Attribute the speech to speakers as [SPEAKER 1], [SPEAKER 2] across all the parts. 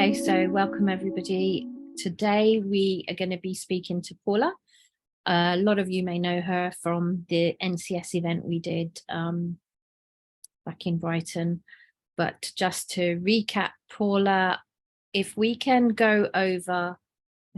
[SPEAKER 1] Okay, so welcome everybody. Today we are going to be speaking to Paula. A lot of you may know her from the NCS event we did back in Brighton. But just to recap, Paula, if we can go over,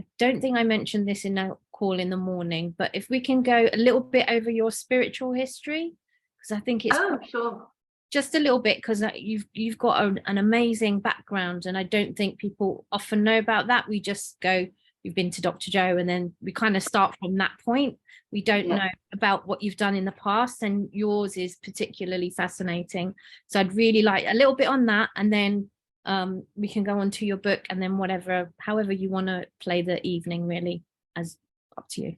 [SPEAKER 1] I don't think I mentioned this in a call in the morning, but if we can go a little bit over your spiritual history, because I think it's
[SPEAKER 2] sure.
[SPEAKER 1] Just a little bit, because you've got an amazing background, and I don't think people often know about that. We just go, you've been to Dr. Joe, and then we kind of start from that point. We don't know about what you've done in the past, and yours is particularly fascinating. So I'd really like a little bit on that, and then we can go on to your book, and then however you want to play the evening, really, as up to you.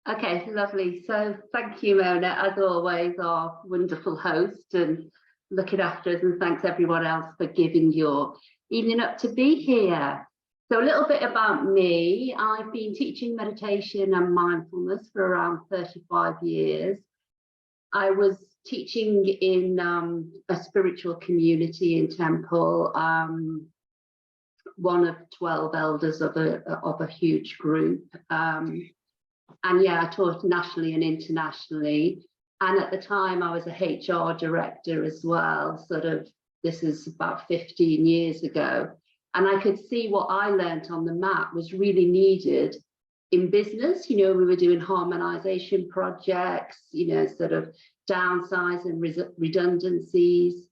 [SPEAKER 2] Okay, lovely. So thank you, Mona, as always, our wonderful host and looking after us, and thanks everyone else for giving your evening up to be here. So a little bit about me. I've been teaching meditation and mindfulness for around 35 years. I was teaching in a spiritual community in Temple, one of 12 elders of a huge group. And yeah, I taught nationally and internationally. And at the time I was a HR director as well, this is about 15 years ago. And I could see what I learned on the mat was really needed in business. We were doing harmonization projects, downsizing redundancies.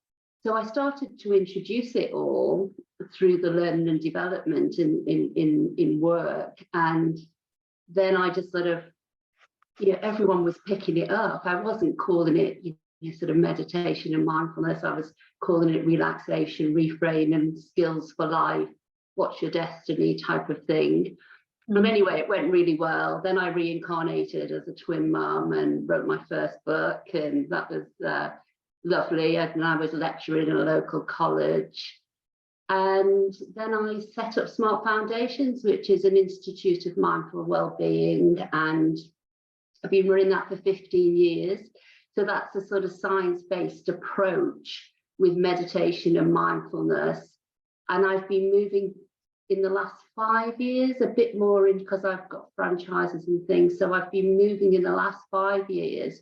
[SPEAKER 2] So I started to introduce it all through the learning and development in work. And then I just everyone was picking it up. I wasn't calling it meditation and mindfulness. I was calling it relaxation, reframing, skills for life, what's your destiny type of thing. But anyway, it went really well. Then I reincarnated as a twin mum and wrote my first book, and that was lovely. And I was lecturing in a local college. And then I set up Smart Foundations, which is an institute of mindful well-being, and I've been running that for 15 years. So that's a sort of science-based approach with meditation and mindfulness. And I've been moving in the last 5 years a bit more in, because I've got franchises and things. So I've been moving in the last 5 years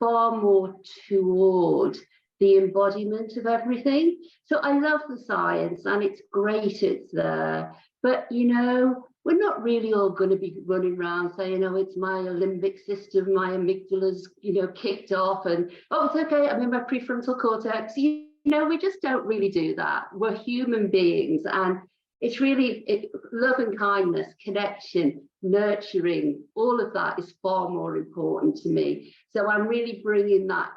[SPEAKER 2] far more toward the embodiment of everything. So I love the science and it's great, it's there. But, we're not really all going to be running around saying, it's my limbic system, my amygdala's, kicked off, and, oh, it's okay, I'm in my prefrontal cortex. We just don't really do that. We're human beings, and it's really love and kindness, connection, nurturing, all of that is far more important to me. So I'm really bringing that.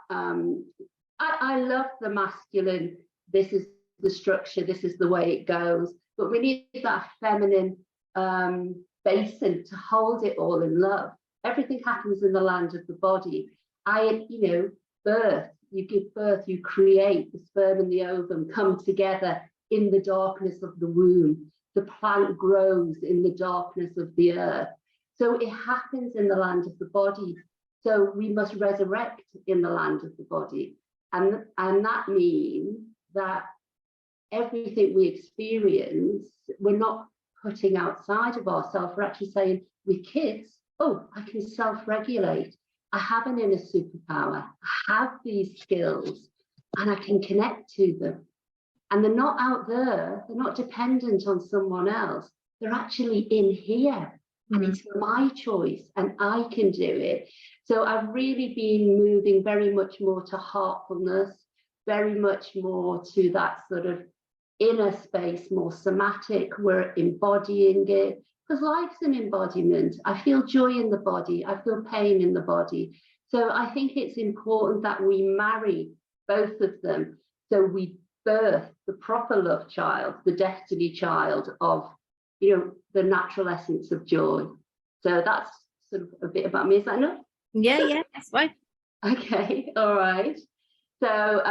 [SPEAKER 2] I love the masculine, this is the structure, this is the way it goes, but we need that feminine basin to hold it all in love. Everything happens in the land of the body. Birth, you give birth, you create, the sperm and the ovum come together in the darkness of the womb. The plant grows in the darkness of the earth. So it happens in the land of the body. So we must resurrect in the land of the body. And that means that everything we experience, we're not putting outside of ourselves. We're actually saying with kids, oh, I can self-regulate. I have an inner superpower. I have these skills and I can connect to them. And they're not out there. They're not dependent on someone else. They're actually in here. And it's my choice and I can do it. So I've really been moving very much more to heartfulness, very much more to that sort of inner space, more somatic. We're embodying it, because life's an embodiment. I feel joy in the body. I feel pain in the body. So I think it's important that we marry both of them. So we birth the proper love child, the destiny child of, the natural essence of joy. So that's sort of a bit about me. Is that enough?
[SPEAKER 1] Yeah, that's fine.
[SPEAKER 2] Okay, all right. So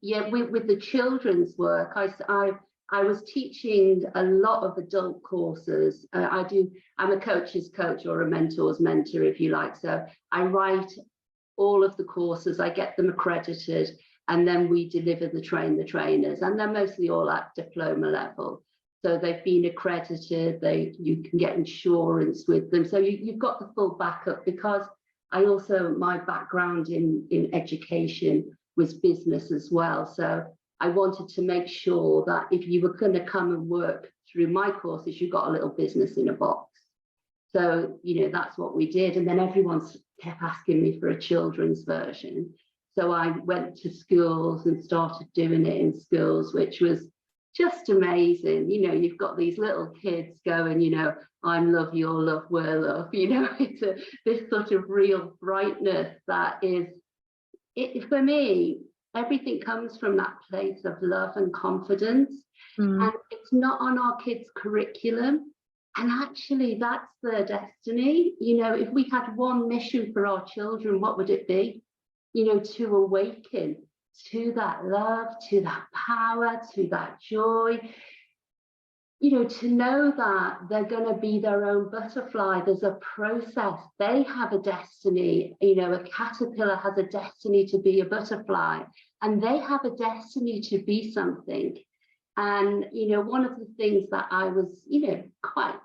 [SPEAKER 2] with the children's work, I was teaching a lot of adult courses. I'm a coach's coach or a mentor's mentor, if you like. So I write all of the courses, I get them accredited, and then we deliver the trainers, and they're mostly all at diploma level. So they've been accredited, you can get insurance with them. So you've got the full backup, because my background in education was business as well. So I wanted to make sure that if you were going to come and work through my courses, you got a little business in a box. So, that's what we did. And then everyone kept asking me for a children's version. So I went to schools and started doing it in schools, which was just amazing. You've got these little kids going, I'm love, your love, we're love. It's this sort of real brightness that is, for me, everything comes from that place of love and confidence. And it's not on our kids' curriculum. And actually, that's their destiny. If we had one mission for our children, what would it be? To awaken to that love, to that power, to that joy, to know that they're going to be their own butterfly. There's a process. They have a destiny. A caterpillar has a destiny to be a butterfly, and they have a destiny to be something. And, one of the things that I was, quite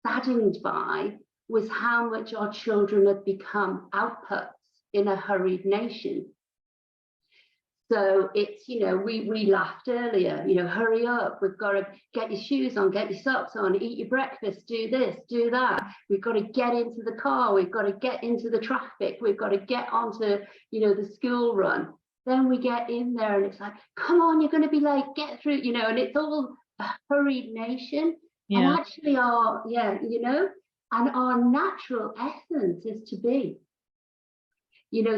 [SPEAKER 2] saddened by was how much our children had become outputs in a hurried nation. So it's, we laughed earlier, hurry up, we've got to get your shoes on, get your socks on, eat your breakfast, do this, do that. We've got to get into the car, we've got to get into the traffic, we've got to get onto, the school run. Then we get in there and it's like, come on, you're going to be late, get through, and it's all a hurried nation. And actually and our natural essence is to be.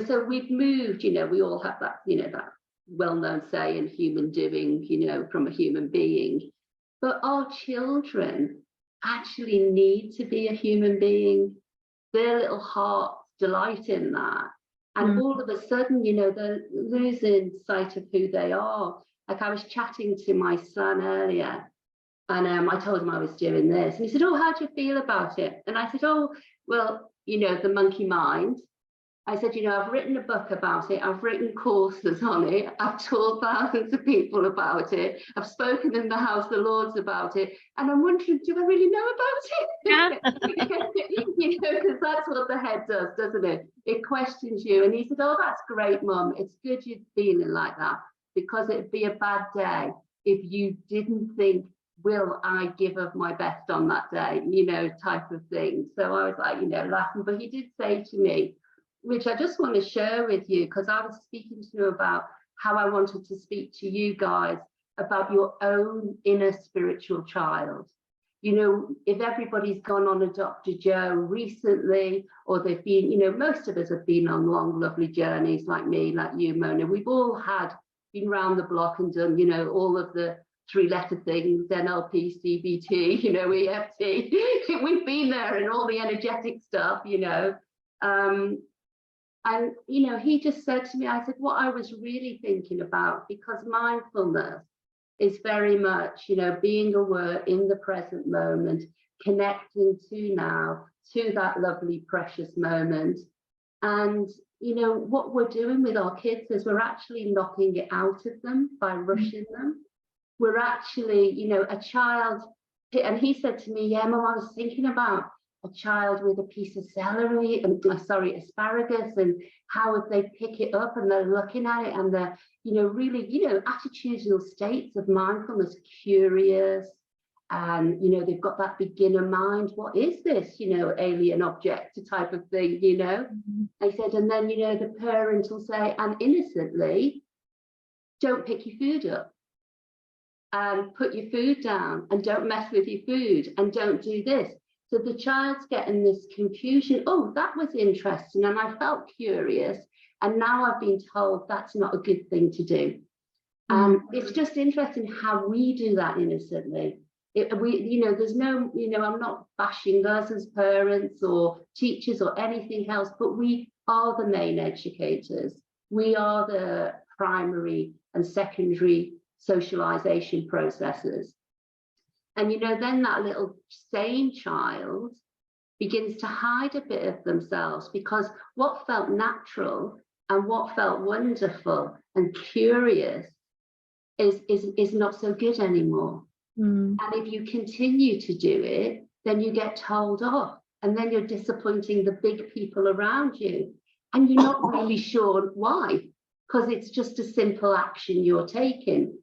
[SPEAKER 2] So we've moved, we all have that, that well-known saying, human doing, from a human being. But our children actually need to be a human being. Their little hearts delight in that. And all of a sudden, they're losing sight of who they are. Like I was chatting to my son earlier, and I told him I was doing this. And he said, oh, how do you feel about it? And I said, oh, well, the monkey mind. I said, I've written a book about it. I've written courses on it. I've taught thousands of people about it. I've spoken in the House of Lords about it. And I'm wondering, do I really know about it? Because that's what the head does, doesn't it? It questions you. And he said, oh, that's great, Mum. It's good you're feeling like that, because it'd be a bad day if you didn't think, will I give of my best on that day, type of thing. So I was like, laughing. But he did say to me, which I just want to share with you, because I was speaking to you about how I wanted to speak to you guys about your own inner spiritual child. If everybody's gone on a Dr. Joe recently, or they've been, most of us have been on long, lovely journeys like me, like you, Mona. We've all been round the block and done, all of the 3-letter things, NLP, CBT, EFT. We've been there, and all the energetic stuff, And, he just said to me, I said, what I was really thinking about, because mindfulness is very much, being aware in the present moment, connecting to now, to that lovely, precious moment. And, what we're doing with our kids is we're actually knocking it out of them by rushing them. We're actually, a child, and he said to me, yeah, Mum, I was thinking about a child with a piece of celery and asparagus, and how would they pick it up, and they're looking at it, and they're really attitudinal states of mindfulness, curious, and they've got that beginner mind. What is this alien object type of thing? I said, and then the parent will say, and innocently, don't pick your food up, and put your food down, and don't mess with your food, and don't do this. So the child's getting this confusion. Oh, that was interesting, and I felt curious, and now I've been told that's not a good thing to do. And it's just interesting how we do that innocently. There's no, I'm not bashing us as parents or teachers or anything else, but we are the main educators. We are the primary and secondary socialization processes. And, then that little sane child begins to hide a bit of themselves, because what felt natural And what felt wonderful and curious is not so good anymore. And if you continue to do it, then you get told off, and then you're disappointing the big people around you, and you're not really sure why, because it's just a simple action you're taking.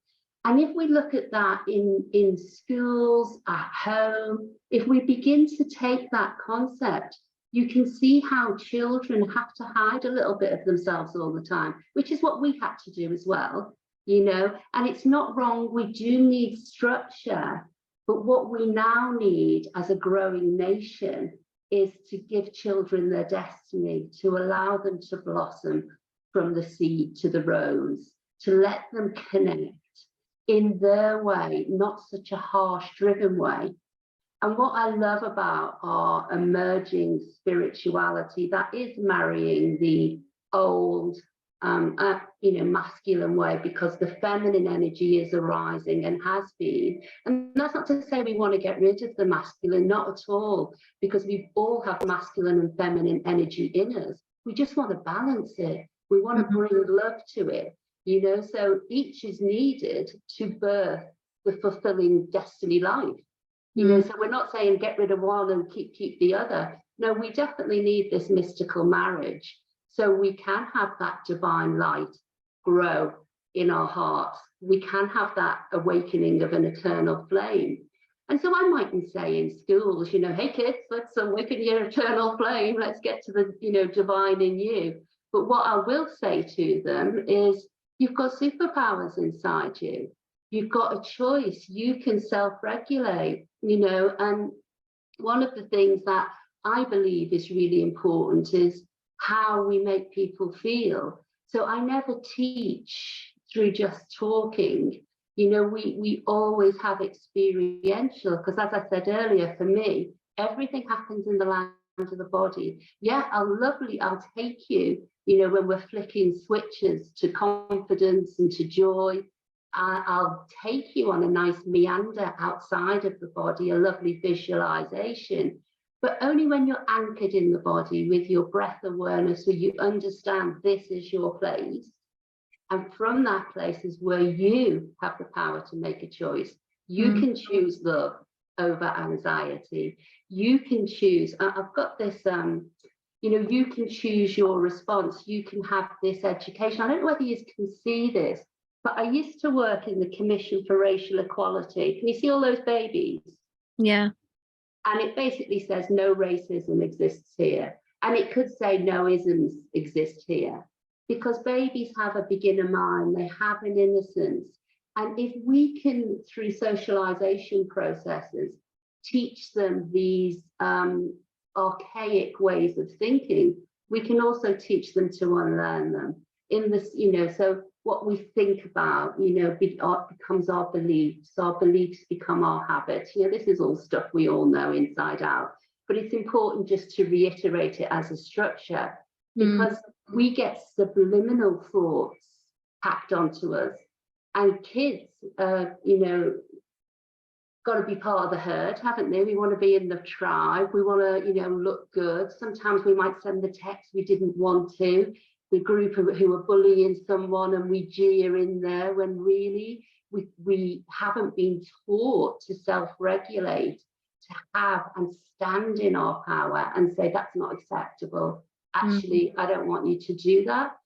[SPEAKER 2] And if we look at that in schools, at home, if we begin to take that concept, you can see how children have to hide a little bit of themselves all the time, which is what we had to do as well, you know. And it's not wrong, we do need structure, but what we now need as a growing nation is to give children their destiny, to allow them to blossom from the seed to the rose, to let them connect in their way, not such a harsh, driven way. And what I love about our emerging spirituality, that is marrying the old, masculine way, because the feminine energy is arising and has been. And that's not to say we want to get rid of the masculine, not at all, because we all have masculine and feminine energy in us. We just want to balance it. We want to bring love to it, you know, so each is needed to birth the fulfilling destiny life. You know, so we're not saying get rid of one and keep the other. No, we definitely need this mystical marriage so we can have that divine light grow in our hearts. We can have that awakening of an eternal flame. And so I mightn't say in schools, you know, hey kids, let's awaken your eternal flame. Let's get to the, you know, divine in you. But what I will say to them is, you've got superpowers inside you. You've got a choice. You can self-regulate, you know. And one of the things that I believe is really important is how we make people feel. So I never teach through just talking. You know, we always have experiential, because as I said earlier, for me, everything happens in the land of the body. Yeah, I'll take you, you know, when we're flicking switches to confidence and to joy. I'll take you on a nice meander outside of the body, a lovely visualization, but only when you're anchored in the body with your breath awareness, so you understand this is your place. And from that place is where you have the power to make a choice. You can choose love over anxiety. You can choose, I've got this, you know, you can choose your response. You can have this education. I don't know whether you can see this, but I used to work in the Commission for Racial Equality. Can you see all those babies?
[SPEAKER 1] Yeah.
[SPEAKER 2] And it basically says no racism exists here. And it could say no isms exist here, because babies have a beginner mind, they have an innocence. And if we can, through socialization processes, teach them these archaic ways of thinking, we can also teach them to unlearn them. In this, you know, so what we think about, you know, becomes our beliefs become our habits. You know, this is all stuff we all know inside out, but it's important just to reiterate it as a structure, because we get subliminal thoughts packed onto us, and kids, you know, got to be part of the herd, haven't they? We want to be in the tribe. We want to, you know, look good. Sometimes we might send the text we didn't want to, the group who are bullying someone, and we jeer in there when really we haven't been taught to self-regulate, to have and stand in our power and say that's not acceptable. Actually, I don't want you to do that.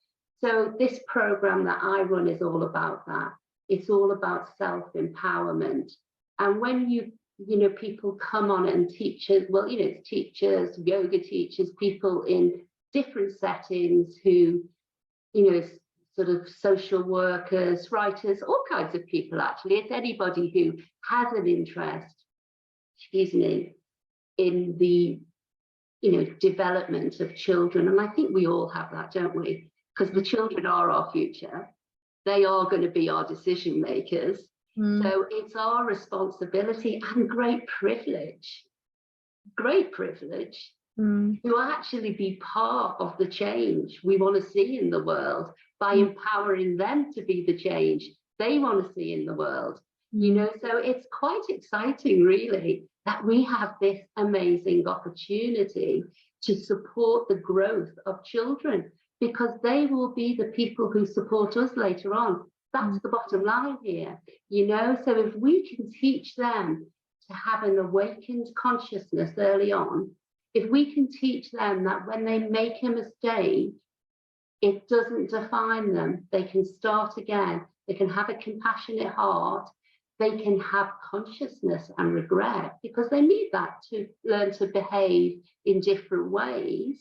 [SPEAKER 2] So this program that I run is all about that. It's all about self-empowerment. And when you know, people come on it, and teachers, well, you know, it's teachers, yoga teachers, people in different settings who, you know, sort of social workers, writers, all kinds of people, actually. It's anybody who has an interest, in the, you know, development of children. And I think we all have that, don't we? Because the children are our future. They are going to be our decision makers. So it's our responsibility and great privilege to actually be part of the change we want to see in the world, by empowering them to be the change they want to see in the world. You know, so it's quite exciting, really, that we have this amazing opportunity to support the growth of children. because they will be the people who support us later on. That's the bottom line here, you know. So if we can teach them to have an awakened consciousness early on, if we can teach them that when they make a mistake, it doesn't define them, they can start again, they can have a compassionate heart, they can have consciousness and regret, because they need that to learn to behave in different ways.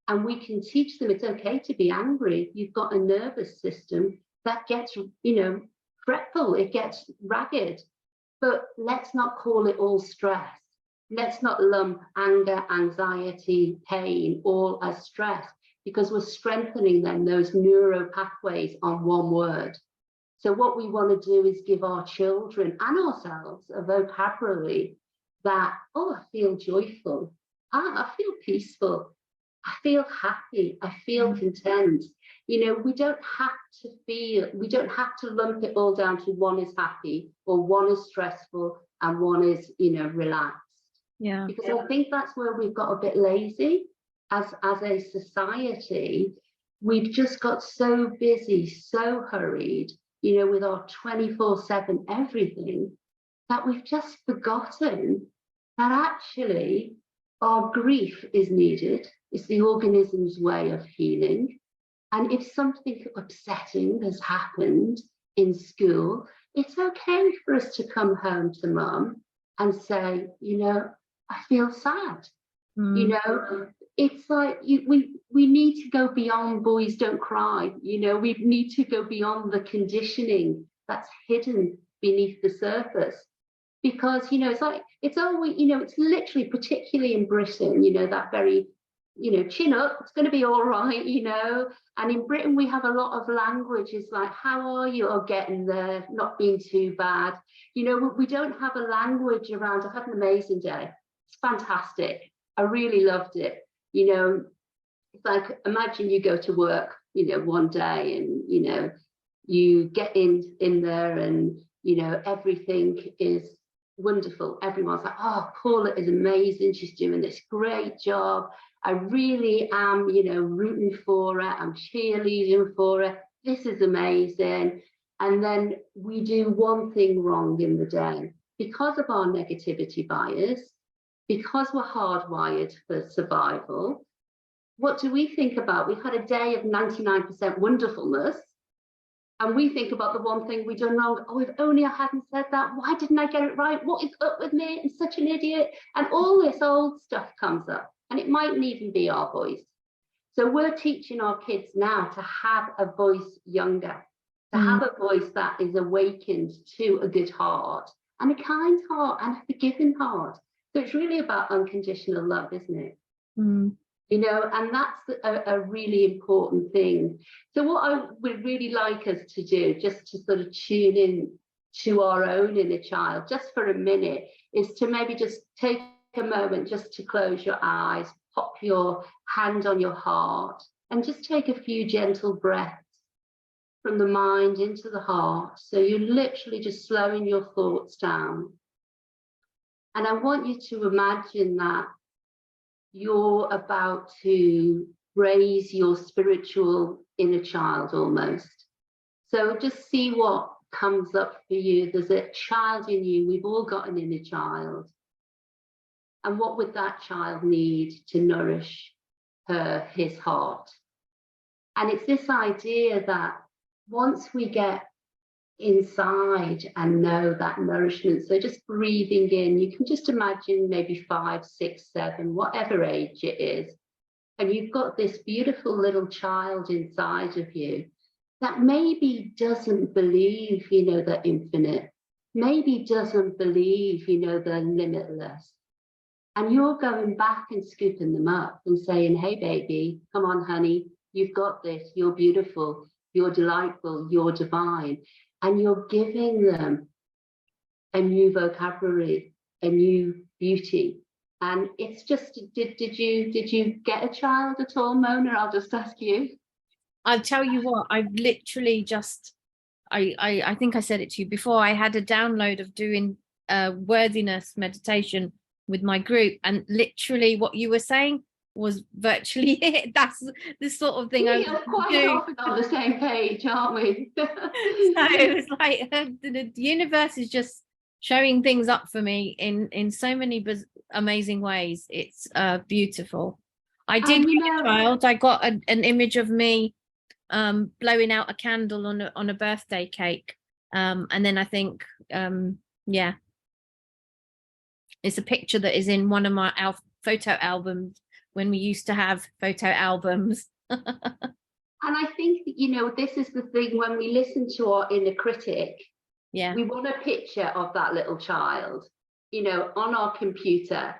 [SPEAKER 2] And we can teach them it's okay to be angry. You've got a nervous system that gets, you know, fretful, it gets ragged. But let's not call it all stress. Let's not lump anger, anxiety, pain all as stress, because we're strengthening then those neuro pathways on one word. So what we want to do is give our children and ourselves a vocabulary that, oh, I feel joyful, I feel peaceful, I feel happy, I feel content. You know, we don't have to lump it all down to one is happy or one is stressful and one is, you know, relaxed.
[SPEAKER 1] Yeah.
[SPEAKER 2] Because I think that's where we've got a bit lazy as a society. We've just got so busy, so hurried, you know, with our 24/7 everything, that we've just forgotten that actually our grief is needed. It's the organism's way of healing. And if something upsetting has happened in school, it's okay for us to come home to mum and say, you know, I feel sad. You know, it's like we need to go beyond boys don't cry. You know, we need to go beyond the conditioning that's hidden beneath the surface. Because, you know, it's like, it's always, you know, it's literally, particularly in Britain, you know, that very, you know, chin up, it's going to be all right, you know. And in Britain, we have a lot of languages like, how are you? Oh, getting there, not being too bad. You know, we don't have a language around, I've had an amazing day. It's fantastic. I really loved it. You know, it's like, imagine you go to work, you know, one day and, you know, you get in there and, you know, everything is wonderful. Everyone's like, oh, Paula is amazing. She's doing this great job. I really am, you know, rooting for her. I'm cheerleading for her. This is amazing. And then we do one thing wrong in the day because of our negativity bias, because we're hardwired for survival. What do we think about? We've had a day of 99% wonderfulness. And we think about the one thing we've done wrong. Oh, if only I hadn't said that. Why didn't I get it right? What is up with me? I'm such an idiot. And all this old stuff comes up. And it mightn't even be our voice. So we're teaching our kids now to have a voice younger, to have a voice that is awakened to a good heart and a kind heart and a forgiving heart. So it's really about unconditional love, isn't it? You know, and that's a really important thing. So what I would really like us to do, just to sort of tune in to our own inner child, just for a minute, is to maybe just take a moment just to close your eyes, pop your hand on your heart, and just take a few gentle breaths from the mind into the heart. So you're literally just slowing your thoughts down. And I want you to imagine that you're about to raise your spiritual inner child almost. So just see what comes up for you. There's a child in you. We've all got an inner child. And what would that child need to nourish his heart? And it's this idea that once we get inside and know that nourishment, so just breathing in, you can just imagine maybe 5, 6, 7, whatever age it is, and you've got this beautiful little child inside of you that maybe doesn't believe, you know, the infinite, maybe doesn't believe, you know, the limitless. And you're going back and scooping them up and saying, hey, baby, come on, honey, you've got this, you're beautiful, you're delightful, you're divine. And you're giving them a new vocabulary, a new beauty. And it's just, did you get a child at all, Mona? I'll just ask you.
[SPEAKER 1] I'll tell you what, I've literally just, I think I said it to you before, I had a download of doing worthiness meditation with my group, and literally what you were saying was virtually it. That's the sort of thing I
[SPEAKER 2] are quite often on the same page, aren't we?
[SPEAKER 1] So it was like the universe is just showing things up for me in so many amazing ways. It's beautiful. I did get a child. I got an image of me blowing out a candle on a birthday cake, and then I think yeah, it's a picture that is in one of my photo albums when we used to have photo albums.
[SPEAKER 2] And I think, you know, this is the thing, when we listen to our inner critic,
[SPEAKER 1] yeah,
[SPEAKER 2] we want a picture of that little child, you know, on our computer,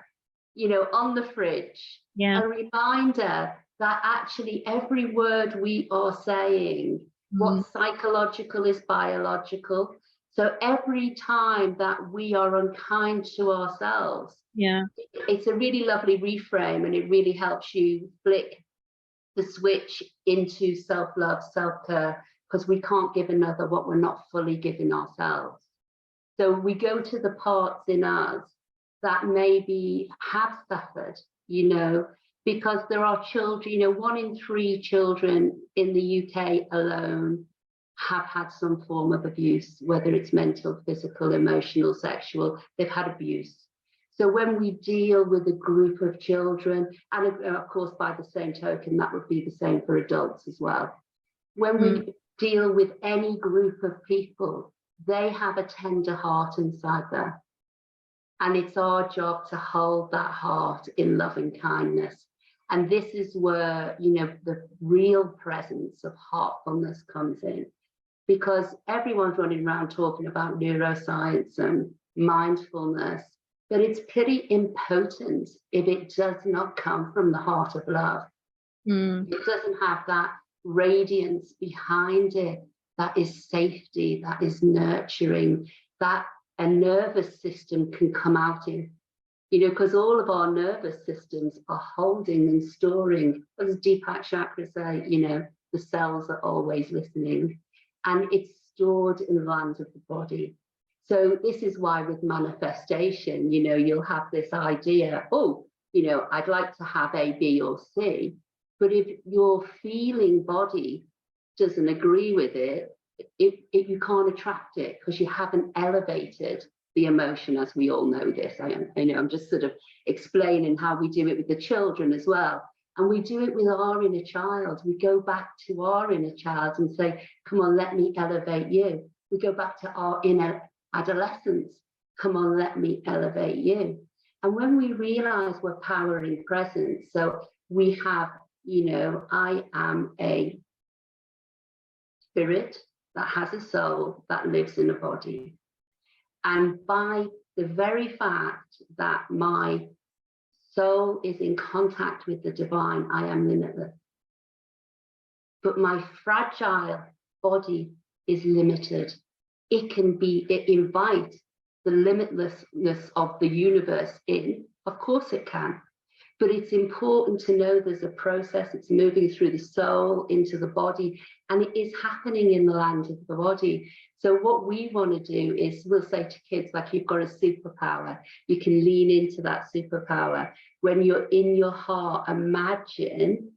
[SPEAKER 2] you know, on the fridge,
[SPEAKER 1] yeah,
[SPEAKER 2] a reminder that actually every word we are saying, what's psychological is biological. So every time that we are unkind to ourselves,
[SPEAKER 1] yeah,
[SPEAKER 2] it's a really lovely reframe, and it really helps you flick the switch into self-love, self-care, because we can't give another what we're not fully giving ourselves. So we go to the parts in us that maybe have suffered, you know, because there are children, you know, 1 in 3 children in the UK alone have had some form of abuse, whether it's mental, physical, emotional, sexual, they've had abuse. So when we deal with a group of children, and of course, by the same token, that would be the same for adults as well. When we deal with any group of people, they have a tender heart inside there. And it's our job to hold that heart in loving kindness. And this is where, you know, the real presence of heartfulness comes in, because everyone's running around talking about neuroscience and mindfulness, but it's pretty impotent if it does not come from the heart of love. It doesn't have that radiance behind it, that is safety, that is nurturing, that a nervous system can come out in. You know, because all of our nervous systems are holding and storing, as Deepak Chakra say, you know, the cells are always listening, and it's stored in the lands of the body. So this is why with manifestation, you know, you'll have this idea, oh, you know, I'd like to have A, B, or C. But if your feeling body doesn't agree with it, you can't attract it, because you haven't elevated the emotion, as we all know this. I know I'm just sort of explaining how we do it with the children as well. And we do it with our inner child. We go back to our inner child and say, come on, let me elevate you. We go back to our inner adolescence. Come on, let me elevate you. And when we realize we're power in presence, so we have, you know, I am a spirit that has a soul that lives in a body. And by the very fact that my soul is in contact with the divine, I am limitless. But my fragile body is limited. It invite the limitlessness of the universe in. Of course it can. But it's important to know there's a process. It's moving through the soul into the body, and it is happening in the land of the body. So what we want to do is, we'll say to kids, like, you've got a superpower. You can lean into that superpower. When you're in your heart, imagine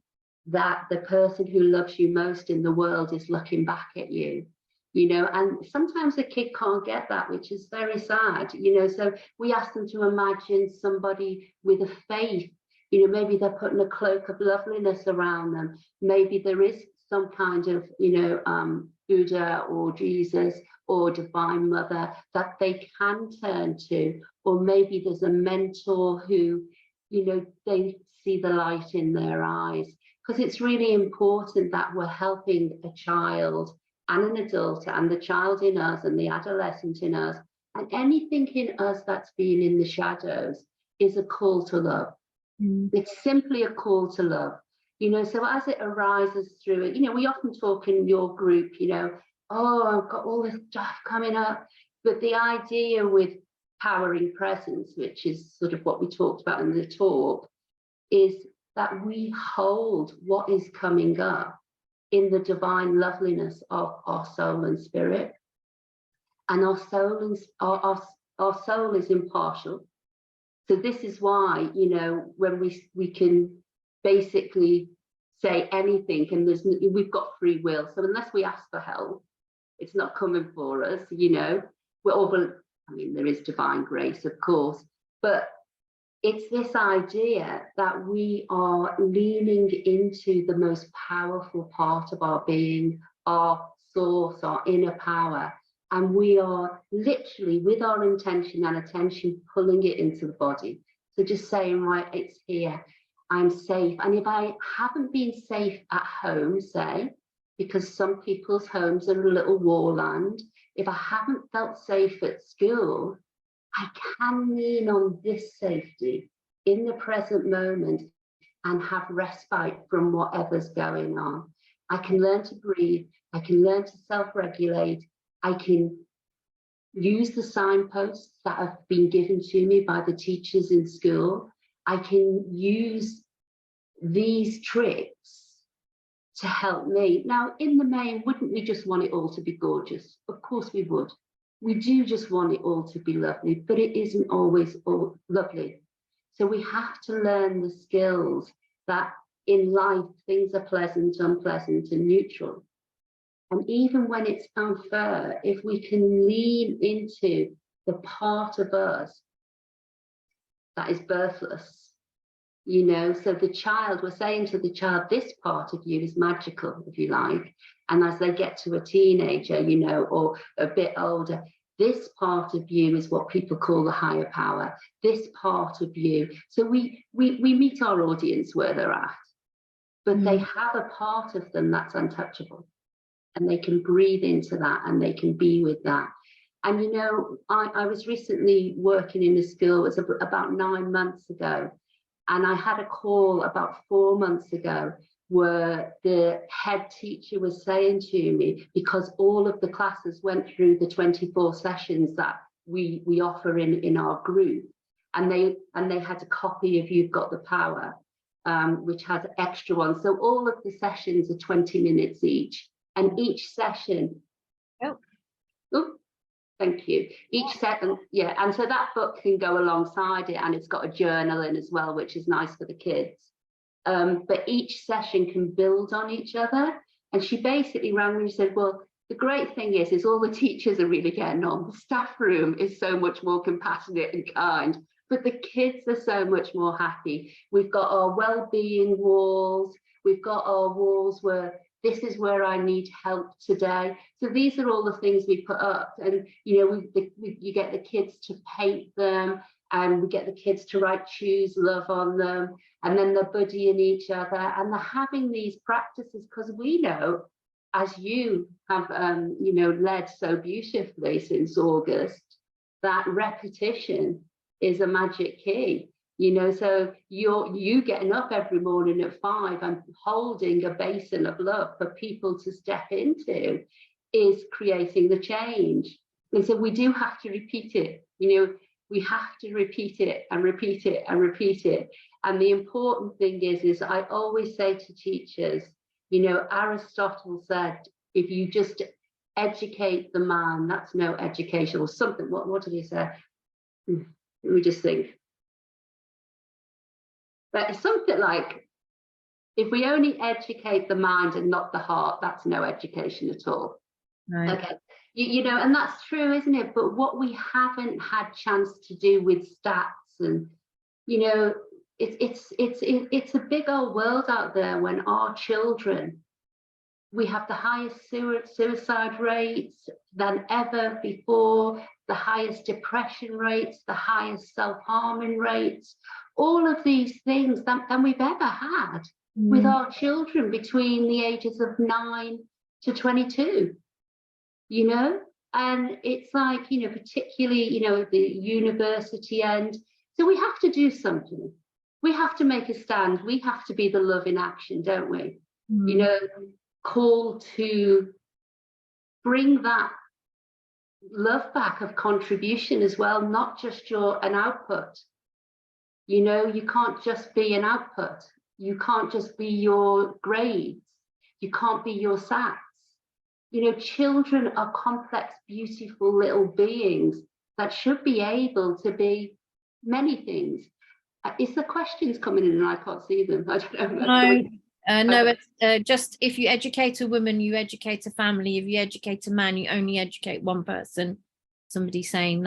[SPEAKER 2] that the person who loves you most in the world is looking back at you. You know, and sometimes a kid can't get that, which is very sad, you know. So we ask them to imagine somebody with a faith, you know, maybe they're putting a cloak of loveliness around them. Maybe there is some kind of, you know, Buddha or Jesus or Divine Mother that they can turn to. Or maybe there's a mentor who, you know, they see the light in their eyes. Because it's really important that we're helping a child and an adult, and the child in us and the adolescent in us, and anything in us that's been in the shadows is a call to love. It's simply a call to love, you know. So as it arises through it, you know, we often talk in your group, you know, oh, I've got all this stuff coming up. But the idea with powering presence, which is sort of what we talked about in the talk, is that we hold what is coming up in the divine loveliness of our soul and spirit. And our soul is impartial. So this is why, you know, when we can basically say anything, and we've got free will. So unless we ask for help, it's not coming for us, you know. I mean, there is divine grace, of course, but it's this idea that we are leaning into the most powerful part of our being, our source, our inner power, and we are literally, with our intention and attention, pulling it into the body. So just saying, right, it's here, I'm safe. And if I haven't been safe at home, say, because some people's homes are a little warland, if I haven't felt safe at school, I can lean on this safety in the present moment and have respite from whatever's going on. I can learn to breathe. I can learn to self-regulate. I can use the signposts that have been given to me by the teachers in school. I can use these tricks to help me. Now, in the main, wouldn't we just want it all to be gorgeous? Of course we would. We do just want it all to be lovely, but it isn't always all lovely. So we have to learn the skills that in life, things are pleasant, unpleasant, and neutral. And even when it's unfair, if we can lean into the part of us that is birthless, you know, so the child, we're saying to the child, this part of you is magical, if you like. And as they get to a teenager, you know, or a bit older, this part of you is what people call the higher power, this part of you. So we meet our audience where they're at, but they have a part of them that's untouchable, and they can breathe into that and they can be with that. And, you know, I was recently working in a school, it was about 9 months ago, and I had a call about 4 months ago where the head teacher was saying to me, because all of the classes went through the 24 sessions that we offer in our group, and they had a copy of You've Got the Power, which has extra ones. So all of the sessions are 20 minutes each, and each session, thank you. Each second, yeah, and so that book can go alongside it, and it's got a journal in as well, which is nice for the kids. But each session can build on each other. And she basically rang me and said, well, the great thing is all the teachers are really getting on. The staff room is so much more compassionate and kind, but the kids are so much more happy. We've got our well-being walls. We've got our walls where this is where I need help today. So these are all the things we put up, and you know, you get the kids to paint them, and we get the kids to write "choose love" on them, and then they're buddying each other, and they're having these practices, because we know, as you have you know, led so beautifully since August, that repetition is a magic key. You know, so you getting up every morning at 5 and holding a basin of love for people to step into is creating the change. And so we do have to repeat it. You know, we have to repeat it and repeat it and repeat it. And the important thing is I always say to teachers, you know, Aristotle said, if you just educate the man, that's no education, or something. What did he say? Let me just think. But it's something like, if we only educate the mind and not the heart, that's no education at all. Right. Okay, you know, and that's true, isn't it? But what we haven't had chance to do with stats, and you know, it's a big old world out there. When our children, we have the highest suicide rates than ever before, the highest depression rates, the highest self-harming rates, all of these things than we've ever had with our children between the ages of 9 to 22, you know? And it's like, you know, particularly, you know, the university end. So we have to do something. We have to make a stand. We have to be the love in action, don't we? You know, call to bring that love back of contribution as well, not just an output. You know, you can't just be an output. You can't just be your grades. You can't be your SATs. You know, children are complex, beautiful little beings that should be able to be many things. Is the questions coming in and I can't see them? I don't know.
[SPEAKER 1] No, it's just if you educate a woman, you educate a family. If you educate a man, you only educate one person. Somebody saying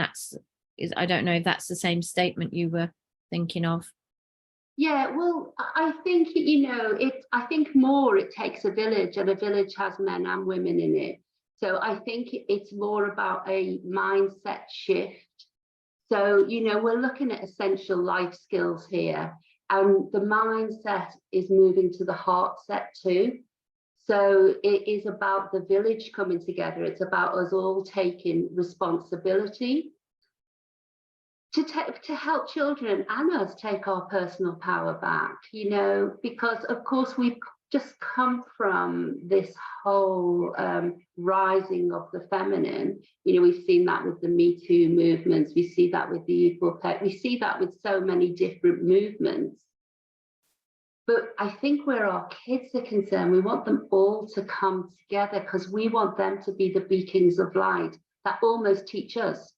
[SPEAKER 1] I don't know if that's the same statement you were thinking of.
[SPEAKER 2] Yeah, well, I think, I think more it takes a village, and a village has men and women in it. So I think it's more about a mindset shift. So, we're looking at essential life skills here, and the mindset is moving to the heart set too. So it is about the village coming together. It's about us all taking responsibility to help children and us take our personal power back, because of course we've just come from this whole rising of the feminine. We've seen that with the Me Too movements, we see that with the equal pay, we see that with so many different movements. But I think where our kids are concerned, we want them all to come together because we want them to be the beacons of light that almost teach us.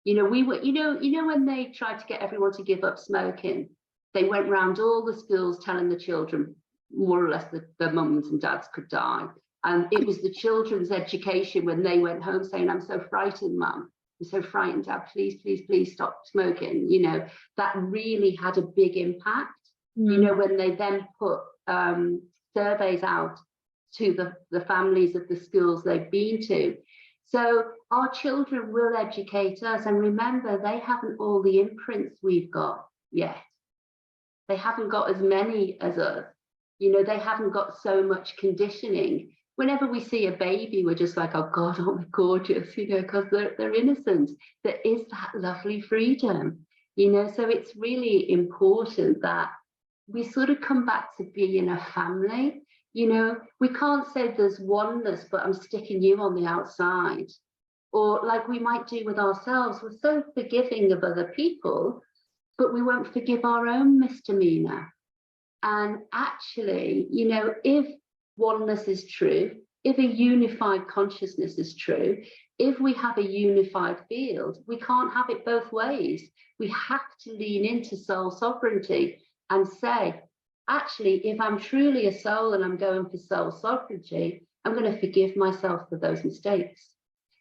[SPEAKER 2] We were, when they tried to get everyone to give up smoking, they went round all the schools telling the children, more or less, that the mums and dads could die. And it was the children's education when they went home saying, I'm so frightened, Mum. I'm so frightened, Dad, please, please, please stop smoking. That really had a big impact. When they then put surveys out to the families of the schools they've been to. So our children will educate us, and remember, they haven't all the imprints we've got yet. They haven't got as many as us. They haven't got so much conditioning. Whenever we see a baby, we're just like, oh God, aren't they gorgeous? Because they're innocent. There is that lovely freedom. So it's really important that we sort of come back to being a family. We can't say there's oneness, but I'm sticking you on the outside. Or like we might do with ourselves, we're so forgiving of other people, but we won't forgive our own misdemeanor. And actually, if oneness is true, if a unified consciousness is true, if we have a unified field, we can't have it both ways. We have to lean into soul sovereignty and say, actually, if I'm truly a soul and I'm going for soul sovereignty, I'm going to forgive myself for those mistakes.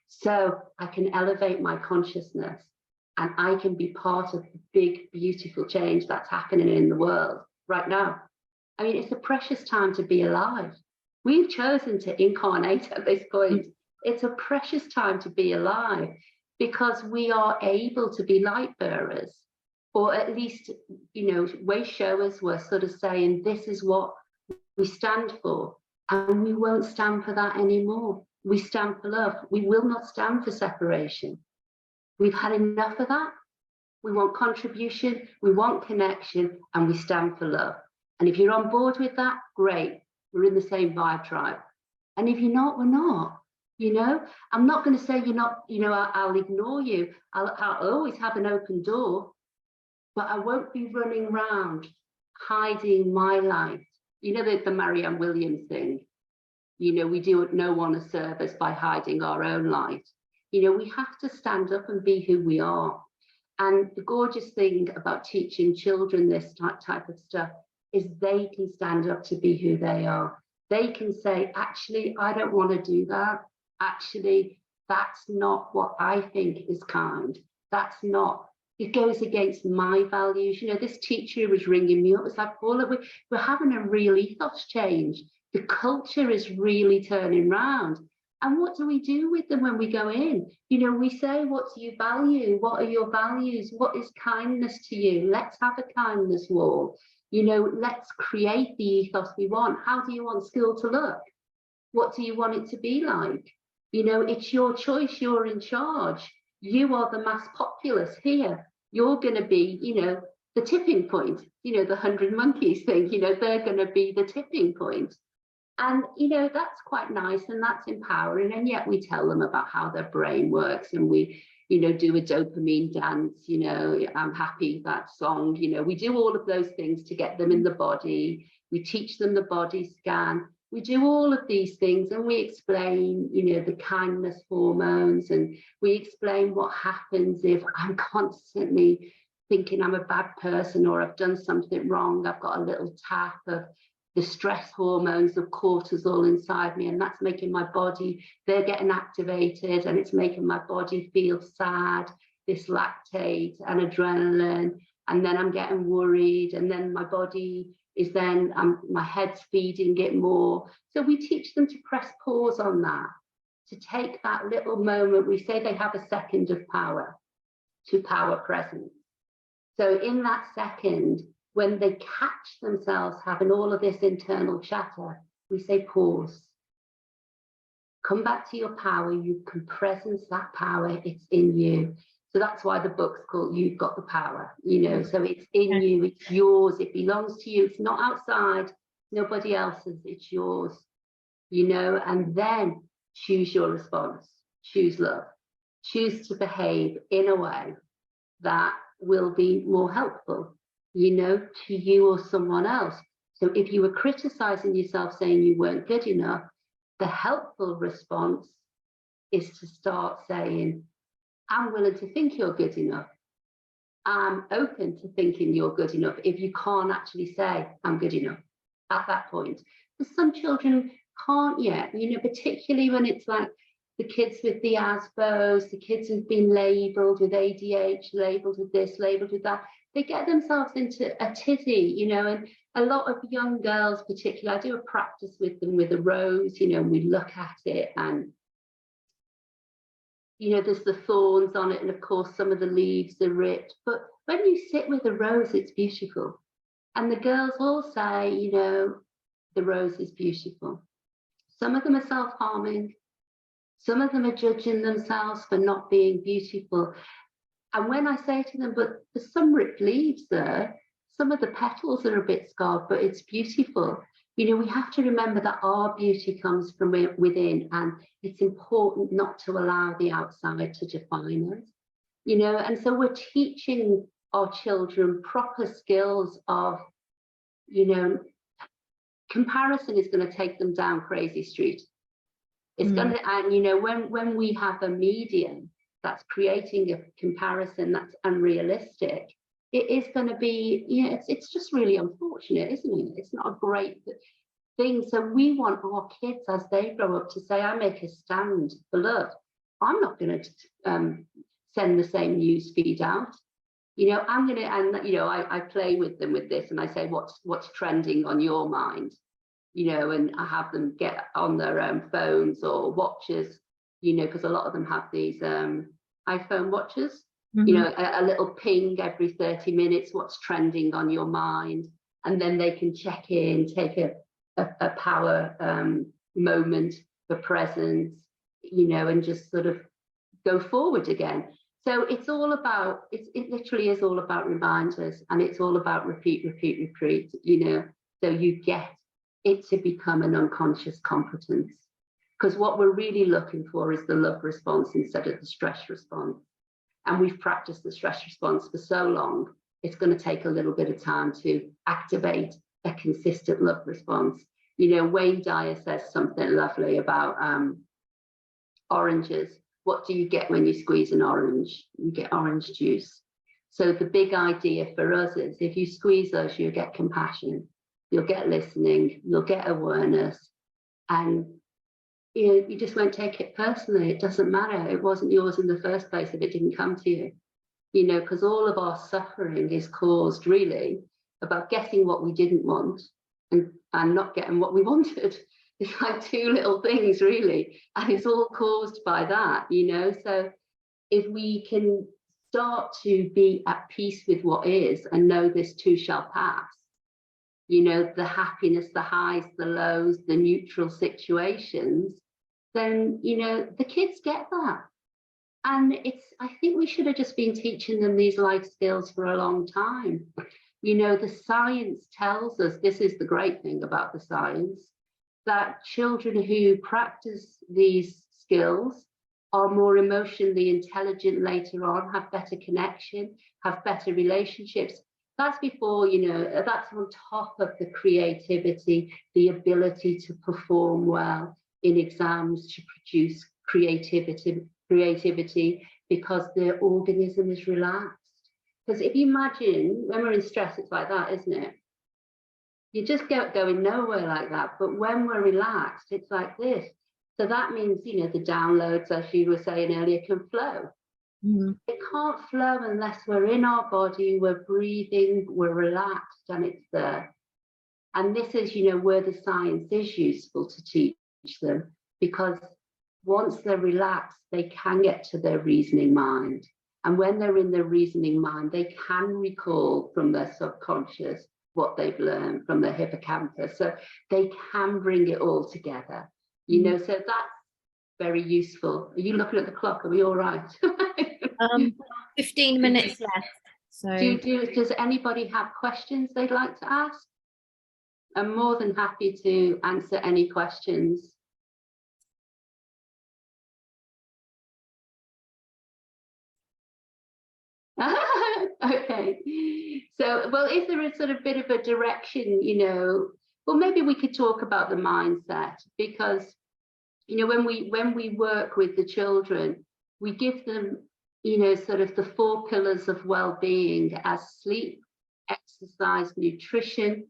[SPEAKER 2] So I can elevate my consciousness and I can be part of the big, beautiful change that's happening in the world right now. I mean, it's a precious time to be alive. We've chosen to incarnate at this point. It's a precious time to be alive because we are able to be light bearers. Or at least, way showers were sort of saying, this is what we stand for. And we won't stand for that anymore. We stand for love. We will not stand for separation. We've had enough of that. We want contribution, we want connection, and we stand for love. And if you're on board with that, great. We're in the same vibe tribe. And if you're not, we're not. I'm not going to say you're not, I'll ignore you. I'll always have an open door. But I won't be running around hiding my light. The Marianne Williams thing. We do no one a service by hiding our own light. We have to stand up and be who we are. And the gorgeous thing about teaching children this type of stuff is they can stand up to be who they are. They can say, actually, I don't want to do that. Actually, that's not what I think is kind. That's not. It goes against my values. This teacher was ringing me up. It's like, Paula, we're having a real ethos change. The culture is really turning round. And what do we do with them when we go in? We say, what do you value? What are your values? What is kindness to you? Let's have a kindness wall. Let's create the ethos we want. How do you want school to look? What do you want it to be like? It's your choice. You're in charge. You are the mass populace here. You're going to be, the tipping point, the 100 monkeys thing, they're going to be the tipping point. And, that's quite nice and that's empowering. And yet we tell them about how their brain works and we, do a dopamine dance, I'm happy, that song, we do all of those things to get them in the body. We teach them the body scan. We do all of these things and we explain, the kindness hormones, and we explain what happens if I'm constantly thinking I'm a bad person or I've done something wrong. I've got a little tap of the stress hormones of cortisol inside me, and that's making my body, they're getting activated, and it's making my body feel sad, this lactate and adrenaline, and then I'm getting worried, and then my body is then, my head's feeding it more. So we teach them to press pause on that, to take that little moment. We say they have a second of power, to power presence. So in that second, when they catch themselves having all of this internal chatter, we say pause. Come back to your power. You can presence that power. It's in you. So that's why the book's called You've Got the Power, you know, so it's in you, it's yours, it belongs to you. It's not outside, nobody else's, it's yours, you know, and then choose your response, choose love, choose to behave in a way that will be more helpful, you know, to you or someone else. So if you were criticizing yourself, saying you weren't good enough, the helpful response is to start saying, I'm willing to think you're good enough. I'm open to thinking you're good enough if you can't actually say, I'm good enough at that point. Because some children can't yet, you know, particularly when it's like the kids with the ASBOs, the kids who've been labelled with ADH, labelled with this, labelled with that. They get themselves into a tizzy, you know, and a lot of young girls particularly, I do a practice with them with a rose, you know, and we look at it and, you know, there's the thorns on it, and of course some of the leaves are ripped, but when you sit with a rose, it's beautiful. And the girls all say, you know, the rose is beautiful. Some of them are self-harming, some of them are judging themselves for not being beautiful. And when I say to them, but there's some ripped leaves there, some of the petals are a bit scarred, but it's beautiful. You know, we have to remember that our beauty comes from within, and it's important not to allow the outside to define us, you know. And so we're teaching our children proper skills of, you know, comparison is going to take them down crazy street. It's going to, and you know, when we have a medium that's creating a comparison that's unrealistic, it is going to be, you know, it's just really unfortunate, isn't it? It's not a great thing. So we want our kids as they grow up to say, I make a stand for love. I'm not going to send the same news feed out. You know, I'm going to, and you know, I play with them with this, and I say, what's trending on your mind? You know, and I have them get on their phones or watches, you know, because a lot of them have these iPhone watches, you know, a little ping every 30 minutes, what's trending on your mind. And then they can check in, take a power moment for presence, you know, and just sort of go forward again. So it's all about, it literally is all about reminders, and it's all about repeat, you know, so you get it to become an unconscious competence. Because what we're really looking for is the love response instead of the stress response. And we've practiced the stress response for so long, it's going to take a little bit of time to activate a consistent love response. You know, Wayne Dyer says something lovely about oranges. What do you get when you squeeze an orange? You get orange juice. So the big idea for us is if you squeeze us, you get compassion, you'll get listening, you'll get awareness, and you know, you just won't take it personally. It doesn't matter. It wasn't yours in the first place if it didn't come to you. You know, because all of our suffering is caused really about getting what we didn't want and not getting what we wanted. It's like two little things really, and it's all caused by that, you know. So if we can start to be at peace with what is and know this too shall pass, you know, the happiness, the highs, the lows, the neutral situations, then, you know, the kids get that. And I think we should have just been teaching them these life skills for a long time. You know, the science tells us, this is the great thing about the science, that children who practice these skills are more emotionally intelligent later on, have better connection, have better relationships. That's before, you know, that's on top of the creativity, the ability to perform well in exams, to produce creativity because the organism is relaxed. Because if you imagine when we're in stress, it's like that, isn't it? You just going nowhere like that. But when we're relaxed, it's like this. So that means, you know, the downloads, as you were saying earlier, can flow. It can't flow unless we're in our body, we're breathing, we're relaxed, and it's there. And this is, you know, where the science is useful to teach them, because once they're relaxed, they can get to their reasoning mind. And when they're in their reasoning mind, they can recall from their subconscious what they've learned from their hippocampus. So they can bring it all together, you know, so that's very useful. Are you looking at the clock? Are we all right?
[SPEAKER 1] 15 minutes left. So
[SPEAKER 2] does anybody have questions they'd like to ask? I'm more than happy to answer any questions. Okay, so, well, if there is sort of bit of a direction, you know, well, maybe we could talk about the mindset, because, you know, when we work with the children, we give them, you know, sort of the 4 pillars of well-being as sleep, exercise, nutrition,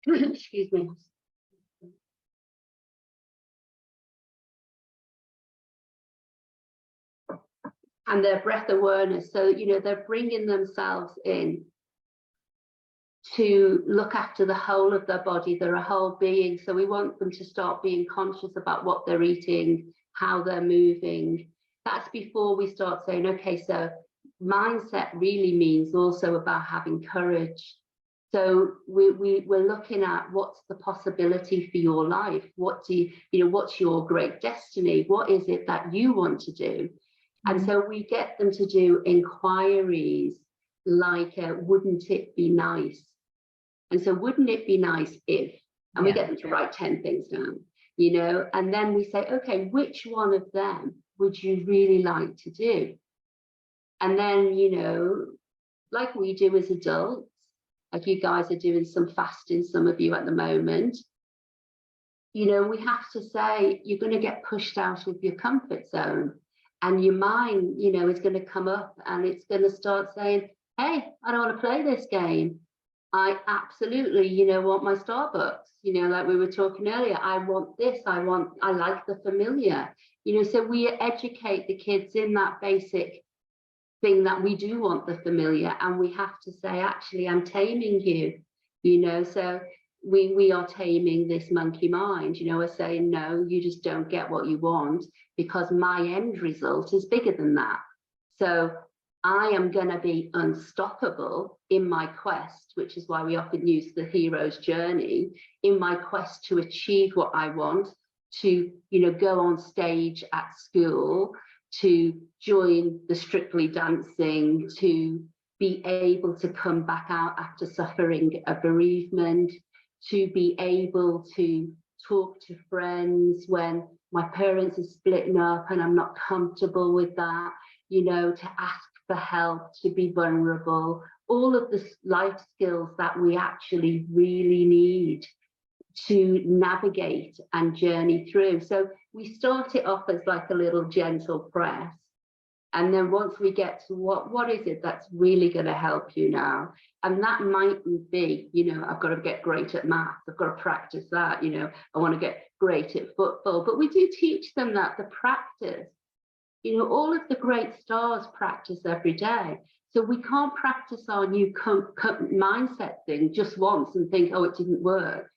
[SPEAKER 2] excuse me, and their breath awareness. So, you know, they're bringing themselves in to look after the whole of their body. They're a whole being. So we want them to start being conscious about what they're eating, how they're moving. That's before we start saying, okay, so mindset really means also about having courage. So we're looking at what's the possibility for your life. What do you know, what's your great destiny? What is it that you want to do? And so we get them to do inquiries like, wouldn't it be nice? And so wouldn't it be nice if, and we get them to write 10 things down, you know, and then we say, okay, which one of them would you really like to do? And then, you know, like we do as adults, like you guys are doing some fasting, some of you at the moment, you know, we have to say, you're going to get pushed out of your comfort zone. And your mind, you know, is going to come up and it's going to start saying, hey, I don't want to play this game. I absolutely, you know, want my Starbucks, you know, like we were talking earlier. I want this, I like the familiar, you know, so we educate the kids in that basic thing that we do want the familiar, and we have to say, actually, I'm taming you, you know, so we are taming this monkey mind, you know, we're saying, no, you just don't get what you want, because my end result is bigger than that. So I am going to be unstoppable in my quest, which is why we often use the hero's journey, in my quest to achieve what I want, to, you know, go on stage at school, to join the Strictly Dancing, to be able to come back out after suffering a bereavement, to be able to talk to friends when my parents are splitting up and I'm not comfortable with that, you know, to ask for help, to be vulnerable, all of the life skills that we actually really need to navigate and journey through. So we start it off as like a little gentle press. And then once we get to what is it that's really going to help you now? And that mightn't be, you know, I've got to get great at maths, I've got to practice that, you know, I want to get great at football. But we do teach them that the practice, you know, all of the great stars practice every day. So we can't practice our new mindset thing just once and think, oh, it didn't work.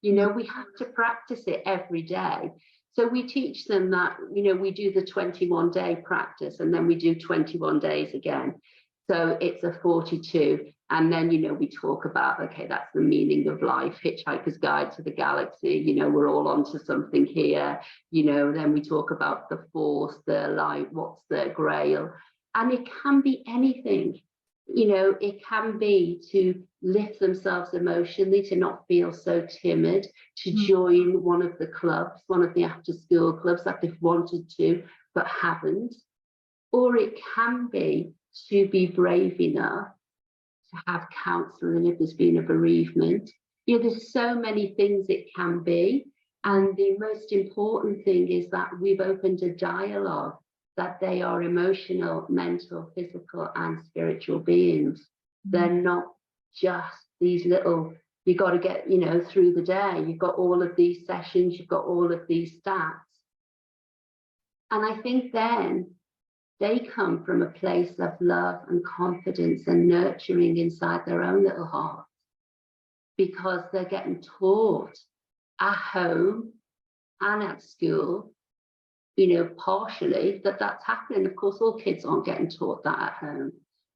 [SPEAKER 2] You know, we have to practice it every day. So we teach them that, you know, we do the 21-day practice and then we do 21 days again. So it's a 42. And then, you know, we talk about, okay, that's the meaning of life, Hitchhiker's Guide to the Galaxy, you know, we're all onto something here, you know, then we talk about the force, the light, what's the grail. And it can be anything, you know, it can be to lift themselves emotionally, to not feel so timid, to join one of the clubs, one of the after school clubs that they've wanted to, but haven't. Or it can be to be brave enough to have counselling if there's been a bereavement. You know, there's so many things it can be. And the most important thing is that we've opened a dialogue that they are emotional, mental, physical, and spiritual beings. They're not just these little, you got to get, you know, through the day. You've got all of these sessions, you've got all of these stats. And I think then they come from a place of love and confidence and nurturing inside their own little hearts, because they're getting taught at home and at school, you know, partially that's happening. Of course, all kids aren't getting taught that at home,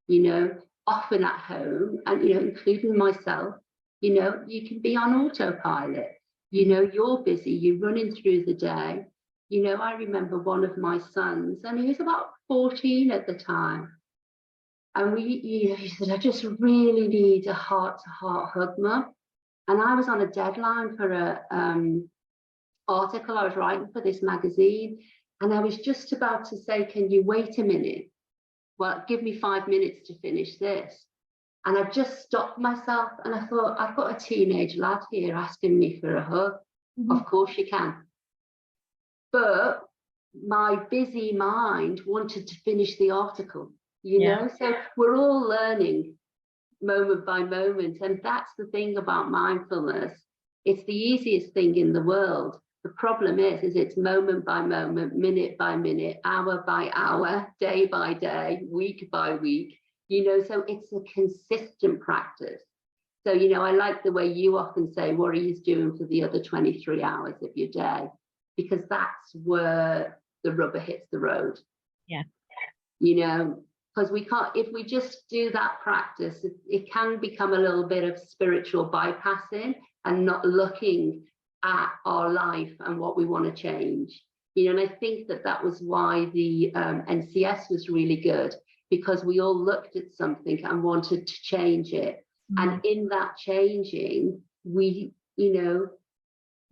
[SPEAKER 2] you know, often at home, and, you know, including myself, you know, you can be on autopilot. You know, you're busy, you're running through the day. You know, I remember one of my sons, and he was about 14 at the time. And he said, I just really need a heart-to-heart hug, Mum. And I was on a deadline for a article I was writing for this magazine. And I was just about to say, can you wait a minute? Well, give me 5 minutes to finish this. And I just stopped myself, and I thought, I've got a teenage lad here asking me for a hug. Of course you can. But my busy mind wanted to finish the article, you know? So we're all learning moment by moment. And that's the thing about mindfulness. It's the easiest thing in the world. The problem is it's moment by moment, minute by minute, hour by hour, day by day, week by week, you know, so it's a consistent practice. So, you know, I like the way you often say, what are you doing for the other 23 hours of your day? Because that's where the rubber hits the road.
[SPEAKER 1] Yeah.
[SPEAKER 2] You know, because we can't, if we just do that practice, it can become a little bit of spiritual bypassing and not looking at our life and what we want to change. You know, and I think that was why the NCS was really good, because we all looked at something and wanted to change it. And in that changing, we, you know,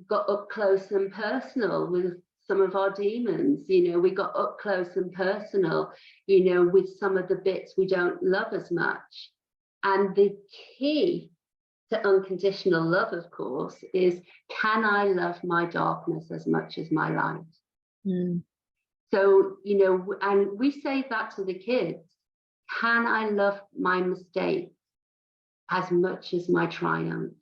[SPEAKER 2] got up close and personal with some of our demons. You know, we got up close and personal, you know, with some of the bits we don't love as much. And the key to unconditional love, of course, is, can I love my darkness as much as my light? So, you know, and we say that to the kids, can I love my mistakes as much as my triumphs?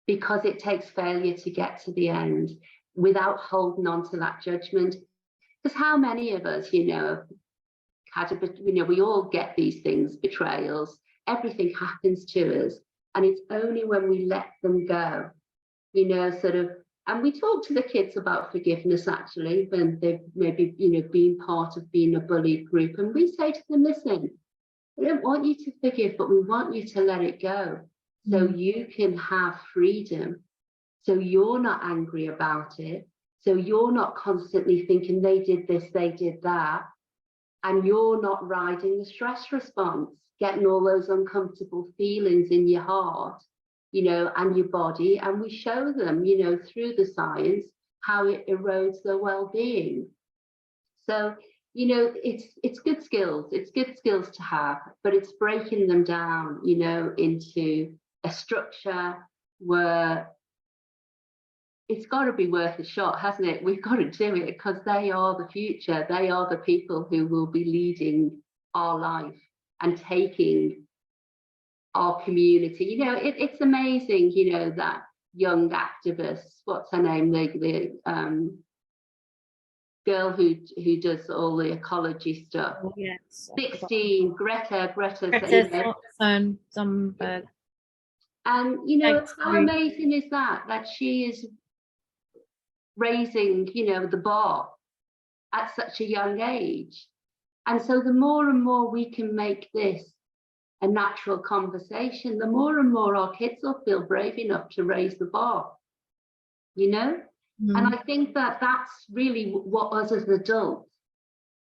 [SPEAKER 2] Because it takes failure to get to the end without holding on to that judgment. Because how many of us, you know, had a bit, you know, we all get these things, betrayals, everything happens to us. And it's only when we let them go, you know, sort of, and we talk to the kids about forgiveness, actually, when they've maybe, you know, been part of being a bullied group. And we say to them, listen, we don't want you to forgive, but we want you to let it go so you can have freedom. So you're not angry about it. So you're not constantly thinking they did this, they did that. And you're not riding the stress response, getting all those uncomfortable feelings in your heart, you know, and your body. And we show them, you know, through the science, how it erodes their well-being. So, you know, it's good skills. It's good skills to have, but it's breaking them down, you know, into a structure where it's got to be worth a shot, hasn't it? We've got to do it, because they are the future. They are the people who will be leading our life and taking our community. You know, it's amazing, you know, that young activist, what's her name, the girl who does all the ecology stuff.
[SPEAKER 1] Oh, yes.
[SPEAKER 2] 16, Greta
[SPEAKER 1] Thunberg.
[SPEAKER 2] And, you know, how amazing is that she is raising, you know, the bar at such a young age. And so the more and more we can make this a natural conversation, the more and more our kids will feel brave enough to raise the bar, you know? And I think that that's really what us as adults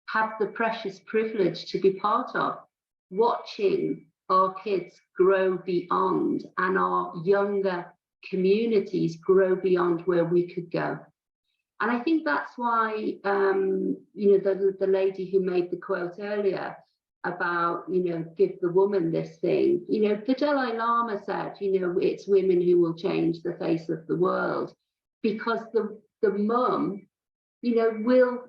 [SPEAKER 2] have the precious privilege to be part of, watching our kids grow beyond and our younger communities grow beyond where we could go. And I think that's why, you know, the lady who made the quote earlier about, you know, give the woman this thing, you know, the Dalai Lama said, you know, it's women who will change the face of the world, because the mum, you know, will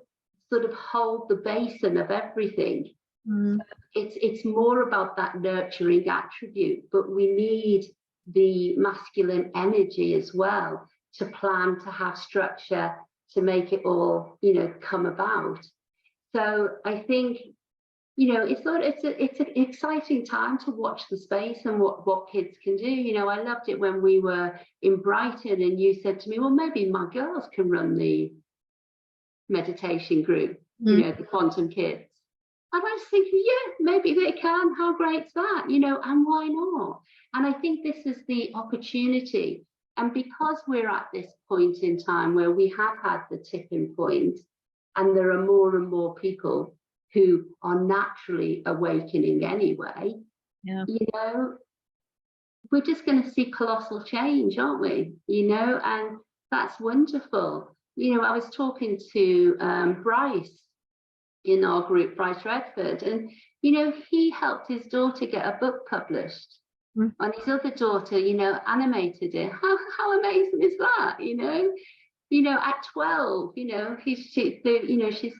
[SPEAKER 2] sort of hold the basin of everything.
[SPEAKER 1] Mm.
[SPEAKER 2] It's more about that nurturing attribute, but we need the masculine energy as well to plan, to have structure, to make it all, you know, come about. So I think, you know, it's an exciting time to watch the space and what kids can do. You know, I loved it when we were in Brighton and you said to me, well, maybe my girls can run the meditation group, you know, the quantum kids. And I was thinking, yeah, maybe they can. How great's that? You know, and why not? And I think this is the opportunity. And because we're at this point in time where we have had the tipping point, and there are more and more people who are naturally awakening anyway,
[SPEAKER 1] Yeah.
[SPEAKER 2] you know, we're just going to see colossal change, aren't we? You know, and that's wonderful. You know, I was talking to Bryce in our group, Bryce Redford, and, you know, he helped his daughter get a book published. And his other daughter, you know, animated it. How amazing is that? You know, at 12, you know, she's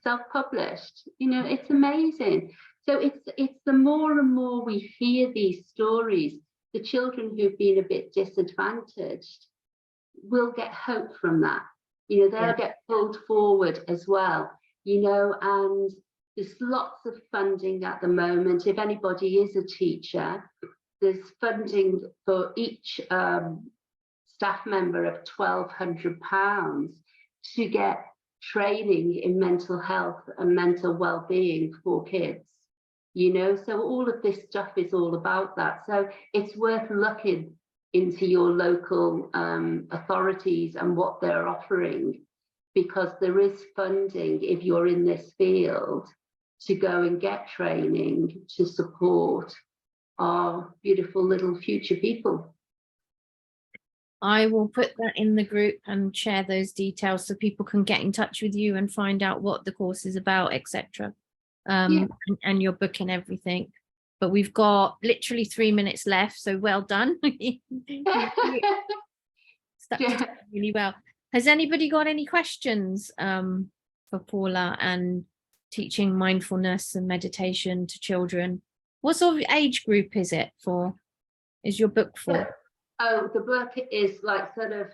[SPEAKER 2] self-published. You know, it's amazing. So it's the more and more we hear these stories, the children who've been a bit disadvantaged will get hope from that. You know, they'll get pulled forward as well. You know, and there's lots of funding at the moment. If anybody is a teacher, there's funding for each staff member of £1,200 to get training in mental health and mental well-being for kids. You know, so all of this stuff is all about that. So it's worth looking into your local authorities and what they're offering, because there is funding if you're in this field to go and get training to support our beautiful little future people.
[SPEAKER 1] I will put that in the group and share those details so people can get in touch with you and find out what the course is about, etc. And your book and everything. But we've got literally 3 minutes left, so well done. Stuck really well. Has anybody got any questions for Paula and teaching mindfulness and meditation to children? What sort of age group is it for? Is your book for?
[SPEAKER 2] Oh, the book is like sort of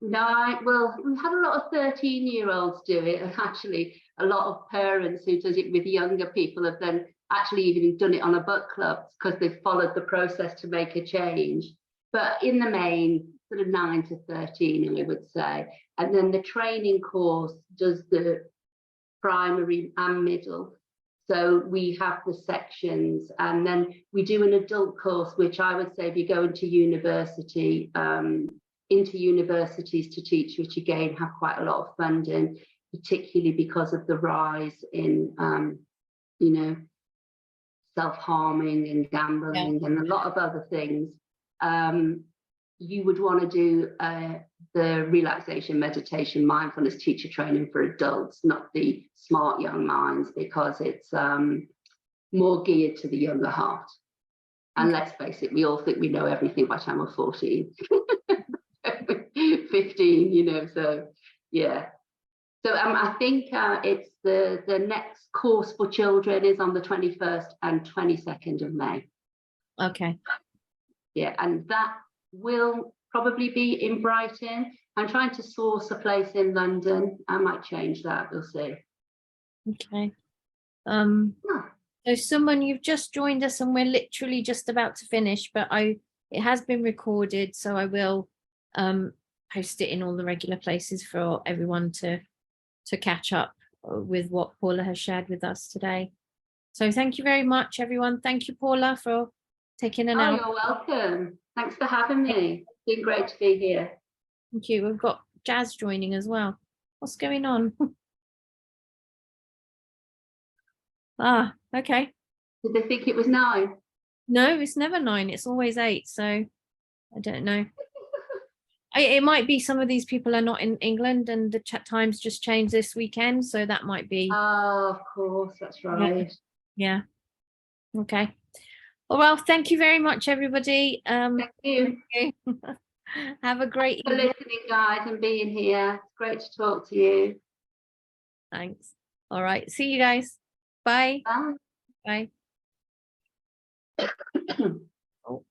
[SPEAKER 2] 9. Well, we've had a lot of 13-year-olds do it, and actually a lot of parents who does it with younger people have then actually even done it on a book club because they've followed the process to make a change. But in the main, sort of 9 to 13, I would say. And then the training course does the primary and middle. So we have the sections, and then we do an adult course, which I would say if you go into university, into universities to teach, which again have quite a lot of funding, particularly because of the rise in, you know, self-harming and gambling and a lot of other things. You would want to do the relaxation, meditation, mindfulness teacher training for adults, not the smart young minds, because it's more geared to the younger heart. And let's face it, we all think we know everything by the time we're 14, 15, you know, so yeah. So I think it's the next course for children is on the 21st and 22nd of May.
[SPEAKER 1] Okay.
[SPEAKER 2] Yeah, and that will probably be in Brighton. I'm trying to source a place in London. I might change that, we'll see.
[SPEAKER 1] Okay. So someone, you've just joined us and we're literally just about to finish, but it has been recorded, so I will post it in all the regular places for everyone to catch up with what Paula has shared with us today. So thank you very much, everyone. Thank you, Paula, for taking an hour.
[SPEAKER 2] You're welcome. Thanks for having me. It's been great to be here.
[SPEAKER 1] Thank you. We've got Jazz joining as well. What's going on? Okay.
[SPEAKER 2] Did they think it was 9?
[SPEAKER 1] No, it's never 9. It's always 8. So I don't know. It might be some of these people are not in England and the chat times just changed this weekend. So that might be.
[SPEAKER 2] Oh, of course. That's right.
[SPEAKER 1] Yeah. Okay. Well, thank you very much, everybody.
[SPEAKER 2] Thank you.
[SPEAKER 1] Have a great
[SPEAKER 2] evening. For listening, guys, and being here. It's great to talk to you.
[SPEAKER 1] Thanks. All right. See you guys. Bye.
[SPEAKER 2] Bye.
[SPEAKER 1] Bye. Oh.